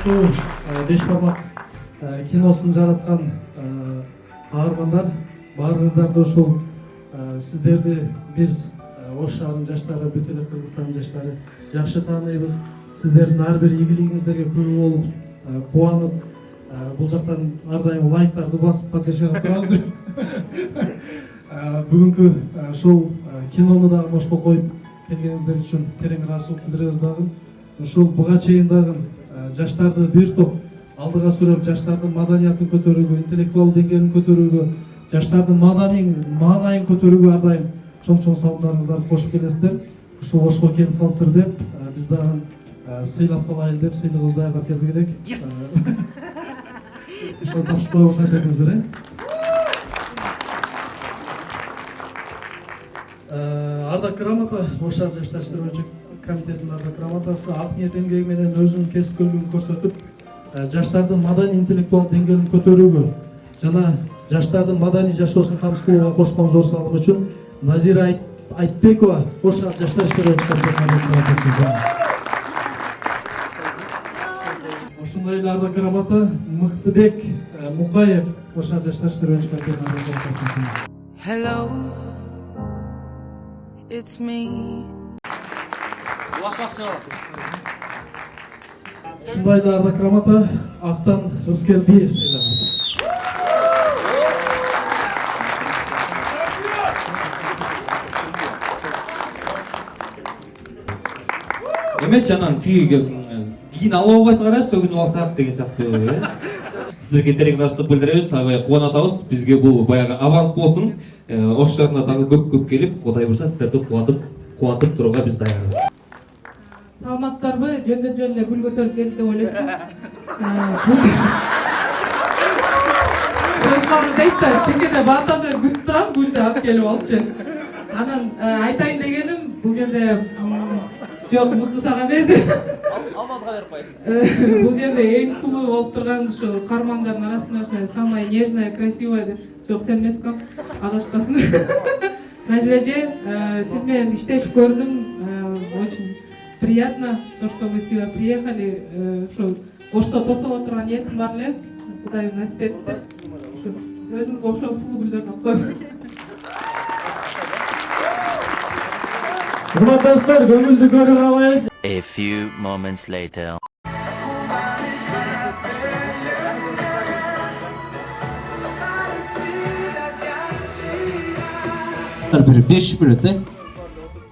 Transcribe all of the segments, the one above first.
урматтуу беш бармак киносун жараткан каармандар, баарыңыздарды ушул сиздерди биз Ош шаарынын жаштары, бүт эле Кыргызстандын жаштары жакшы тааныйбыз. Сиздердин ар бир ийгилигиңиздерге күбө болуп, кубанып, бул жактан ар дайым лайктарды басып поддержка кылып турабыз деп. Бүгүнкү ушул кинону дагы мошко коюп келгениңиздер үчүн терең ыраазычылык билдиребиз дагы. Ушул буга чейин дагы жаштарды бир топ алдыга сүрөп, жаштардын маданиятын көтөрүүгө, интеллектуалдуу деңгээлин көтөрүүгө, жаштардын маанайын көтөрүүгө ар дайым чоң салымдарыңыздарды кошуп келесиздер. Ушул Ошко келип калыптыр деп, биз дагы сыйлап калайын деп сыйлыгыбызды даярдап келдик элек. Ошо тапшырбай болсо айтыңыздар, Ардак грамота, Ош шаар жаштар иштери боюнча комитетинин ардак грамотасы ак ниет эмгеги менен өзүнүн кесипкөйлүгүн көрсөтүп, жаштардын маданий интеллектуалдуу деңгээлин көтөрүүгө жана жаштардын маданий жашоосун камсыз кылууга кошкон зор салымы үчүн Назира Айтбекова Ош шаар жаштар иштери боюнча комитетинин грамотасы. Ошондой эле ардак грамота Мыктыбек Мукаев Ош шаар жаштар иштери боюнча комитетинин грамотасы. Hello, it's me. Ушундай эле ардак грамота Актан Рыскелдиев сыйланат. Эмес жанан тиги кийин алып албайсың караш, сөгүнүп алсаңыз деген сыяктуу. Сиздерге терең ыраазычылык билдиребиз, аябай кубанып атабыз. Бизге бул баягы аванс болсун. Ош шаарына дагы көп келип, Кудай буйрса сиздерди кубантып турууга биз даярбыз. Саламатсыздарбы? Жөндөн эле гүл көтөрүп келди деп ойлойсузбу? Өзүм дейт да, чекеде баатамда күтүп турам, гүлдү алып келип алчу. Анан айтайын дегеним, бул жерде жок Муктусага эмес. Алмазга берип коюңуз. Бул жерде эң сулуу болуп турган ушу кармандардын арасында ушундай самая нежная, красивая деп. Жок, сен эмеском, адашпасын. Назира эже, сиз менен иштешип көрдүм. Очень приятно, то, что вы сюда приехали. Ошто тосуп отурган ниетим бар эле. Кудай насип этти. Өзүңүзгө окшоп сулуу гүлдөрдү алып коюңуз. Урматтуулар, көңүлдү көрүп алабыз. A few moments later. Bir 5 minut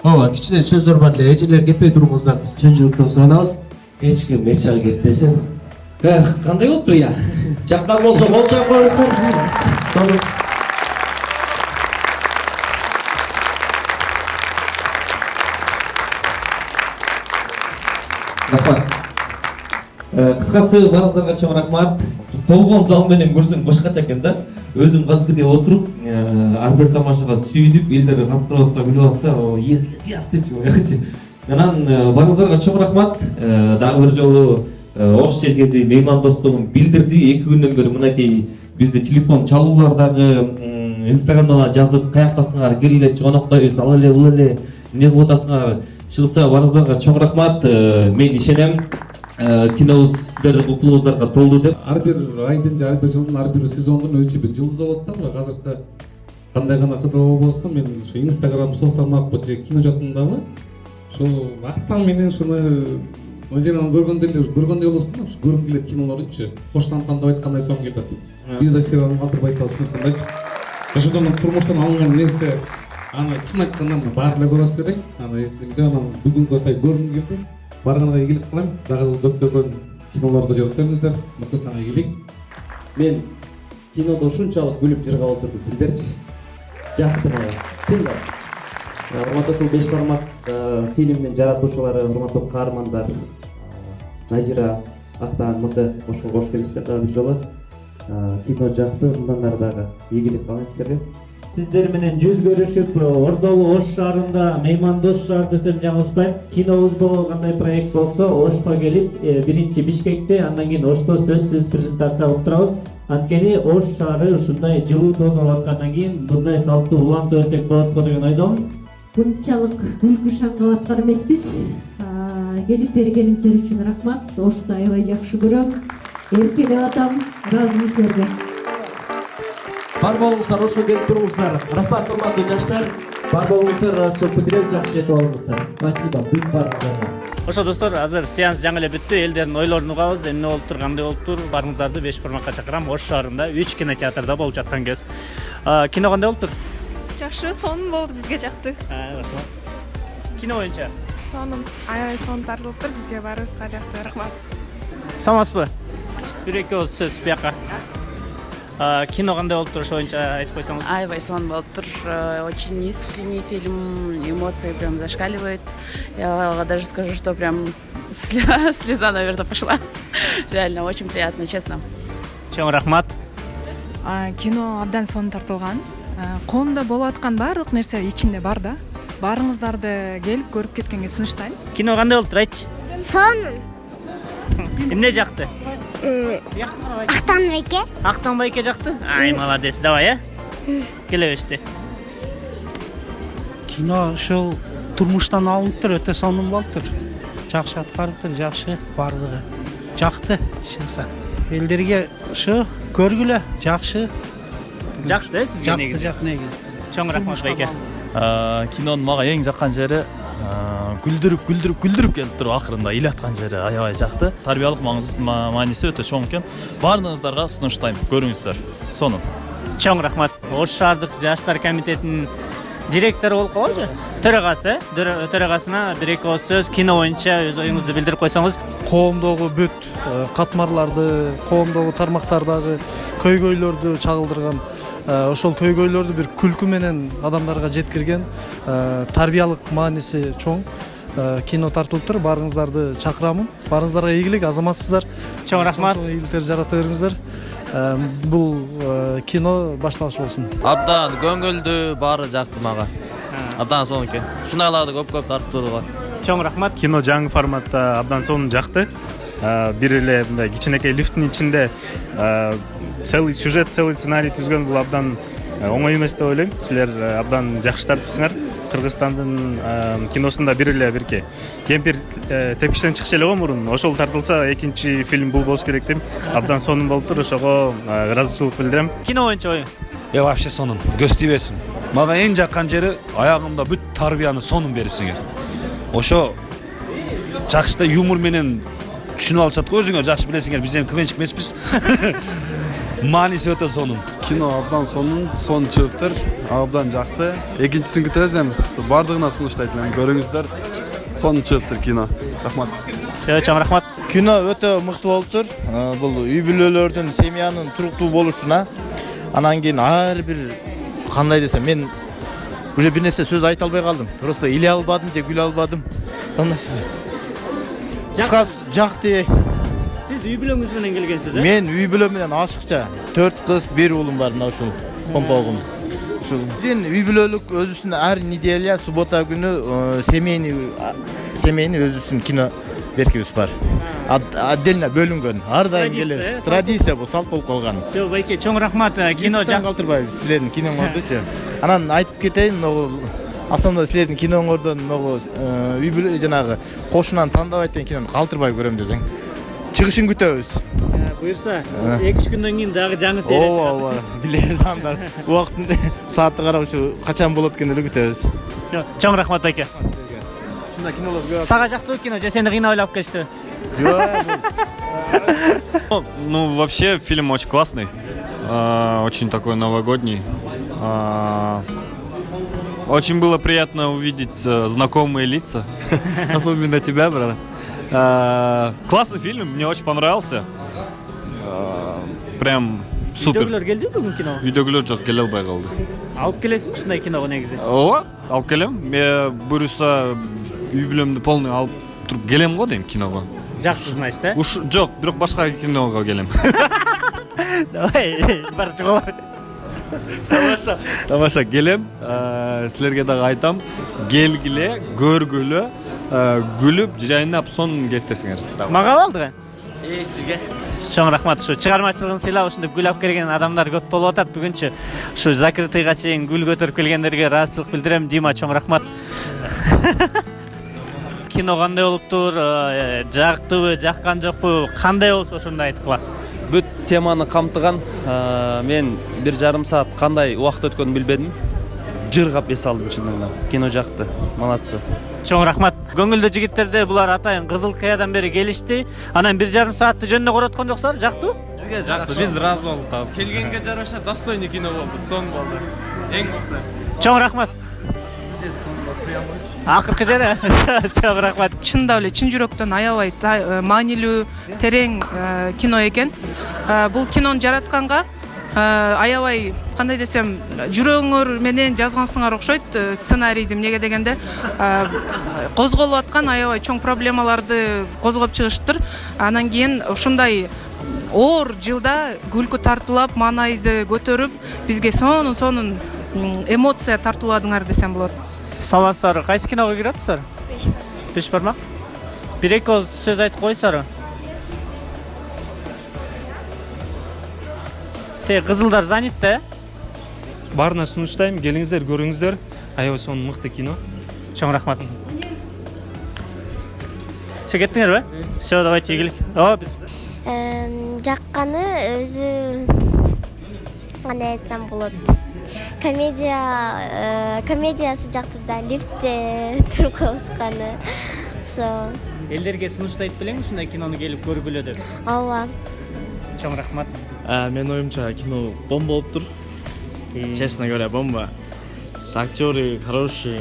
Ооба, кичине сөздөр бар эле. Эжелер кетпей туруңуздарды чын жүрөктөн суранабыз. Эч ким эч жака кетпесин. Кандай болуптур я? Жактан болсо кол чап коюңуздар. Рахмат. Кыскасы баарыңыздарга чоң рахмат. Толгон зал менен көрсөң башкача экен да. Өзүм кадимгидей отуруп, ар бир тамашага сүйүнүп, элдер каттырып атса, күлүп атса, если сияс деп коёчу. Анан баарыңыздарга чоң рахмат. Дагы бир жолу Ош жергези меймандостугун билдирди. 2 күндөн бери мынакей бизде телефон чалуулардагы, Инстаграмда жазып, каяктасыңар, келгилечи, конокдойбуз, ал эле, бул эле, эмне кылып атасыңар? Чыгса баарыңыздарга чоң рахмат. Мен ишенем. Кинобуз сиздердин уктулуңуздарга толду деп. Ар бир айдын же ар бир жылдын ар бир сезондун өзү бир жылдызы болот да. Бирок азыркы кандай гана кыдыруу болсо мен ушу Инстаграм соцтармак же кино жактындагы ошо Актан менен ушуну Назираны көргөндөй болосуң да. Көргүм келет кинолорунчу. Коштан тандап айткандай соң кетет. Бир да сен калтырбай калсың кандайчы. Ошондон турмуштан алынган нерсе аны чын айтканда баары эле көрөсүз элек. Аны эсимде анан бүгүнкү атай көргүм келди. Барганга ийгилик кылайм. Дагы көптөгөн кинолорду көрүңүздөр. Мыктысына ийгилик. Мен кинодо ушунчалык күлүп жыргап отурдум. Сиздерчи? Жакты мага. Чындап. Урматтуу ушул беш бармак фильмдин жаратуучулары, урматтуу каармандар Назира, Актан, мындай Ошко кош келиптер дагы бир жолу. Кино жакты, мындан ары дагы ийгилик кылайм сиздерге. Сиздер менен жүз көрүшүп, Ордолу Ош шаарында меймандос шаар десем жаңылышпайм. Кинобуз болгондой проект болсо, Ошко келип, биринчи Бишкекте, андан кийин Ошто сөзсүз презентация кылып турабыз. Анткени Ош шаары ушундай жылуу тосуп аткандан кийин мындай салттуу улантып берсек болот го деген ойдомун. Мынчалык күлкү шаңгалаттар эмеспиз. келип бергениңиздер үчүн рахмат. Ошто аябай жакшы көрөм. Эркелеп атам. Ыраазымын силерге. Бар болуңуздар, ошто келип туруңуздар. Рахмат, урматтуу жаштар. Бар болуңуздар, ыраазычылык билдиребиз, жакшы жетип алыңыздар. Спасибо, бүт баарыңыздарга. Ошо достор, азыр сеанс жаңы эле бүттү. Элдердин ойлорун угабыз. Эмне болуптур, кандай болуптур? Барыңыздарды Беш бармакка чакырам. Ош шаарында 3 кинотеатрда болуп жаткан кез. Кино кандай болуптур? Жакшы, сонун болду, бизге жакты. Рахмат. Кино боюнча Сонун, аябай сонун тартылыптыр, бизге баарыбызга жакты. Рахмат. саламатсызбы? Бир-эки ооз сөз бияка. Кино кандай болуптур, ошо боюнча айтып койсоңуз. Аябай сонун болуптур. Очень искренний фильм, эмоции прям зашкаливают. Я даже скажу, что прям слеза, наверное, пошла. Реально, очень приятно, честно. Чоң рахмат. Кино абдан сонун тартылган. Коомдо болуп аткан баардык нерсе ичинде бар да. Баарыңыздарды келип көрүп кеткенге сунуштайм. Кино кандай болуптур, айтчы? Сонун. Эмне жакты? Актанбайке. Актанбайке жакты? Ай, молодец, давай, келебизди. Кино ушул турмуштан алыныптыр, өтө сонун болуптур. Жакшы аткарыптыр, жакшы бардыгы. Жакты, чынса. Элдерге ушу көргүлө, жакшы. Жакты, сизге негизи? Жакты, негизи. Чоң рахмат байке. Кинонун мага эң жаккан жери күлдүрүп келип туруп акырында ыйлаткан жери аябай жакты. Тарбиялык мааниси өтө чоң экен. Баарыңыздарга сунуштайм, көрүңүздөр. Сонун. Чоң рахмат. Ош шаардык жаштар комитетинин директору болуп калабы? Төрагасына бир-эки ооз сөз кино боюнча өз оюңузду билдирип койсоңуз. Коомдогу бүт катмарларды, коомдогу тармактардагы көйгөйлөрдү чагылдырган, ошол көйгөйлөрдү бир күлкү менен адамдарга жеткирген тарбиялык мааниси чоң кино тартылыптыр. Баарыңыздарды чакырамын. Баарыңыздарга ийгилик, азаматсыздар. Чоң рахмат. Ийгиликтер жарата бериңиздер. Бул кино башталыш болсун. Абдан көңүлдүү, баары жакты мага. Абдан сонун экен. Ушундайларды көп тартып турууга. Чоң рахмат. Кино жаңы форматта абдан сонун жакты. Бир эле мындай кичинекей лифттин ичинде целый сюжет, целый сценарий түзгөн бул абдан оңой эмес деп ойлойм. Силер абдан жакшы тартыпсыңар. Кыргызстандын киносунда бир эле бирке кемпир тепкичтен чыкчу эле го мурун. Ошол тартылса экинчи фильм бул болуш керек дейм. Абдан сонун болуптур. Ошого ыраазычылык билдирем. Кино боюнча оюң. Вообще сонун. Көз тийбесин. Мага эң жаккан жери аягымда бүт тарбияны сонун берипсиңер. Ошо жакшы юмор менен түшүнүп алышат го, өзүңөр жакшы билесиңер, биз эми квенчик эмеспиз. Мааниси өтө сонун. Кино абдан сонун чыгыптыр, абдан жакты. Экинчисин күтөбүз эми, бардыгына сунуштайт элем, көрүңүздөр. Сонун чыгыптыр кино. Рахмат. Чоң рахмат. Кино өтө мыкты болуптур. Бул үй бүлөлөрдүн, семьянын туруктуу болушуна, анан кийин ар бир кандай десем, мен уже бир нерсе сөз айта албай калдым. Просто иле албадым же күлө албадым. Кыскасы жакты. Сиз үй бүлөңүз менен келгенсиз, Мен үй бүлөм менен ашыкча 4 кыз, 1 уулум бар, мына ушул компогум. Ушул биздин үй бүлөлүк өзүбүздүн ар неделя суббота күнү семейный өзүбүздүн кино беркибиз бар. Отдельно бөлүнгөн. Ар дайым келебиз. Традиция бул, салт болуп калган. Жок, байке, чоң рахмат. Кино жак калтырбайбыз силердин киноңордучу. Анан айтып кетейин, могу Асамда силердин киноңордон могу үй бүлө жанагы кошунан тандабайт деген кинону калтырбай көрөм десең. Чыгышын күтөбүз. Буюрса, 2-3 күндөн кийин дагы жаңы серия чыгат. Ооба, билебиз анда. Убактын саатты карап ушу качан болот экенин эле күтөбүз. Чоң рахмат байке. Шунда кинолор көп. Сага жактуу кино, же сени кыйнап кетти? Ну, вообще, фильм очень классный. Очень такой новогодний. Очень было приятно увидеть знакомые лица. Особенно тебя, брат. Классный фильм, мне очень понравился. Прям супер. Видеолор келди бүгүн кино? Видеолор жок, келе албай калды. Алып келесиңби ушундай киного негизи? Ооба, алып келем. Буюрса үй бүлөмдү полный алып туруп келем го дейм киного. Жакты, значит, да? Жок, бирок башка киного келем. Давай, бар чыгып. Тамаша келем. Силерге дагы айтам, келгиле, көргүлө, күлүп, жайнап сонун кеттесиңер. Мага балдыгы? Сизге. Чоң рахмат. Ушу чыгармачылыгын сыйлап ушинтип гүл алып келген адамдар көп болуп атат бүгүнчү. Ушу закрытыйга чейин гүл көтөрүп келгендерге ыраазычылык билдирем. Дима, чоң рахмат. кино кандай болуптур, жактыбы, жаккан жокпу, кандай болсо ошондо айткыла. Бүт теманы камтыган. Мен 1,5 саат кандай убакыт өткөнүн билбедим. Жыргап эс алдым чындыгында. Кино жакты. Молодцы. Чоң рахмат. Көңүлдүү жигиттерде булар атайын кызыл кыядан бери келишти. Анан 1,5 саатты жөнүнө короткон жоксуңар, жактыбы? Бизге жакты, биз разы болдук. Келгенге жараша достойный кино болду, сон болду. Эң мыкты. Чоң рахмат. Акыркы жере. Чоң рахмат. Чындап эле чын жүрөктөн аябай маанилүү, терең кино экен. Бул кинону жаратканга аябай кандай десем, жүрөгүңөр менен жазгансыңар окшойт сценарийди. Эмнеге дегенде козголуп аткан аябай чоң проблемаларды козгоп чыгыштыр. Анан кийин ушундай оор жылда күлкү тартуулап, маанайды көтөрүп, бизге сонун эмоция тартууладыңар десем болот. Саламатсыздар. Кайсы киного кирип атасыздар? 5 бармак. Бир-эки ооз сөз айтып койсаңар. Кызылдар занят да? Баарына сунуштайм, келиңиздер, көрүңүздөр. Аябай сонун мыкты кино. Чоң рахмат. Кеттиңерби? Всё, давайте игилик. Биз жакканы өзү кандай айтсам болот. Комедиясы жакты да, лифтте туруп калышканы. Ошо. Элдерге сунуштайт белең ушундай кинону келип көргүлө деп. Ооба. Чоң рахмат. Мен оюмча кино бомба болуптур. Честно говоря, бомба. Актеры хорошие.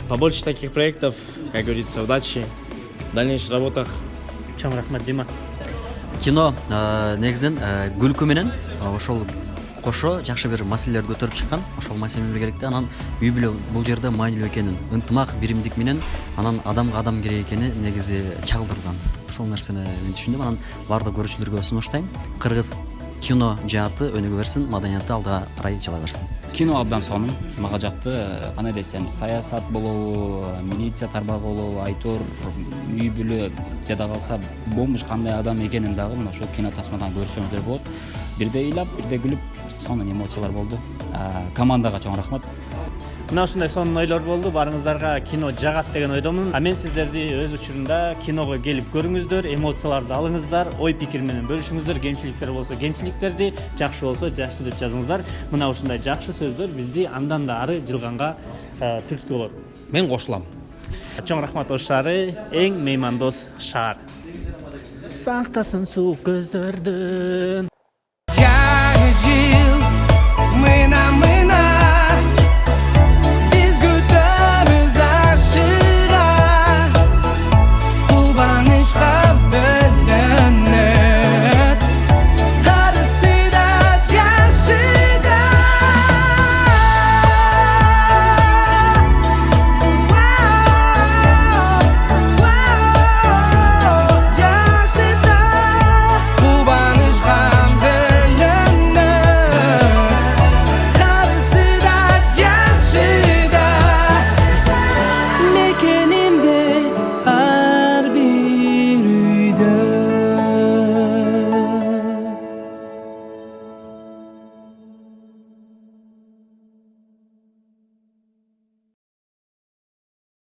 Побольше таких проектов, как говорится, удачи в дальнейших работах. Чоң рахмат, Дима. Кино негизинен күлкү менен ошол кошо жакшы бир маселелерди көтөрүп чыккан. Ошол маселелер керекти. Анан үй бүлө бул жерде маанилүү экенин, ынтымак, биримдик менен анан адамга адам керек экени негизи чагылдырган. Ошол нерсени мен түшүндүм. Анан бардык көрүүчүлөргө сунуштайм. Кыргыз кино жааты өнүгө берсин, маданияты алдыга карай жала берсин. Кино абдан сонун, мага жакты. Кандай десем, саясат болобу, милиция тармагы болобу, Айтор үй бүлө жада калса бомж кандай адам экенин дагы мына ошол кино тасмадан көрсөңүздөр болот. Бирде ыйлап, бирде күлүп, сонун эмоциялар болду. Командага чоң рахмат. Мына ушундай сонун ойлор болду. Барыңыздарга кино жагат деген ойдомун. Мен сиздерди өз учурунда киного келип көрүңүздөр, эмоцияларды алыңыздар, ой пикир менен бөлүшүңүздөр, кемчиликтер болсо кемчиликтерди, жакшы болсо жакшы деп жазыңыздар. Мына ушундай жакшы сөздөр бизди андан да ары жылганга түрткү болот. Мен кошулам. Чоң рахмат Ош шаары, эң меймандос шаар. Сактасын суук көздөрдүн